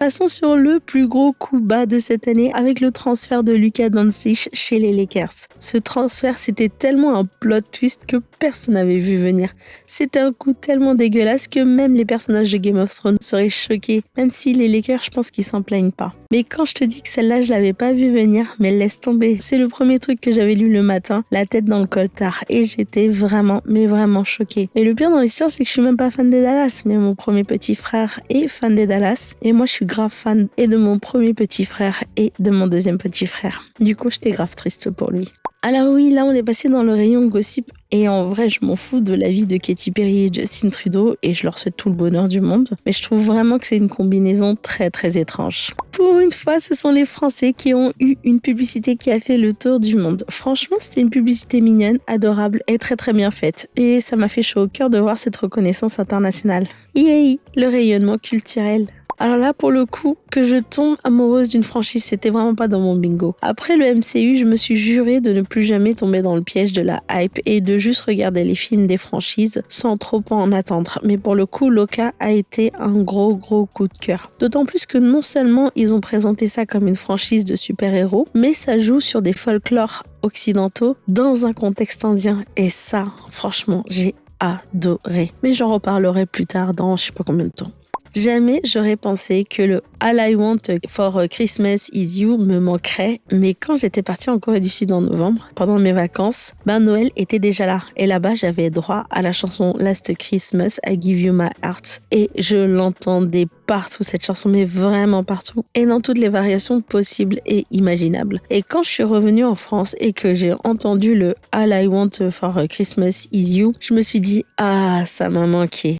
Passons sur le plus gros coup bas de cette année avec le transfert de Luka Doncic chez les Lakers. Ce transfert, c'était tellement un plot twist que personne n'avait vu venir. C'était un coup tellement dégueulasse que même les personnages de Game of Thrones seraient choqués, même si les Lakers, je pense qu'ils s'en plaignent pas. Mais quand je te dis que celle-là, je l'avais pas vu venir, mais laisse tomber. C'est le premier truc que j'avais lu le matin, la tête dans le coltard, et j'étais vraiment, mais vraiment choquée. Et le pire dans l'histoire, c'est que je suis même pas fan des Dallas, mais mon premier petit frère est fan des Dallas, et moi je suis grave fan et de mon premier petit frère et de mon deuxième petit frère. Du coup, j'étais grave triste pour lui. Alors oui, là on est passé dans le rayon gossip et en vrai je m'en fous de la vie de Katy Perry et Justin Trudeau et je leur souhaite tout le bonheur du monde, mais je trouve vraiment que c'est une combinaison très très étrange. Pour une fois, ce sont les Français qui ont eu une publicité qui a fait le tour du monde. Franchement, c'était une publicité mignonne, adorable et très très bien faite et ça m'a fait chaud au cœur de voir cette reconnaissance internationale. Yay, le rayonnement culturel. Alors là, pour le coup, que je tombe amoureuse d'une franchise, c'était vraiment pas dans mon bingo. Après le MCU, je me suis juré de ne plus jamais tomber dans le piège de la hype et de juste regarder les films des franchises sans trop en attendre. Mais pour le coup, Loki a été un gros coup de cœur. D'autant plus que non seulement ils ont présenté ça comme une franchise de super-héros, mais ça joue sur des folklores occidentaux dans un contexte indien. Et ça, franchement, j'ai adoré. Mais j'en reparlerai plus tard dans je sais pas combien de temps. Jamais j'aurais pensé que le All I Want for Christmas is You me manquerait, mais quand j'étais partie en Corée du Sud en novembre, pendant mes vacances, Noël était déjà là. Et là-bas, j'avais droit à la chanson Last Christmas, I Give You My Heart. Et je l'entendais partout, cette chanson, mais vraiment partout. Et dans toutes les variations possibles et imaginables. Et quand je suis revenue en France et que j'ai entendu le All I Want for Christmas is You, je me suis dit, ah, ça m'a manqué.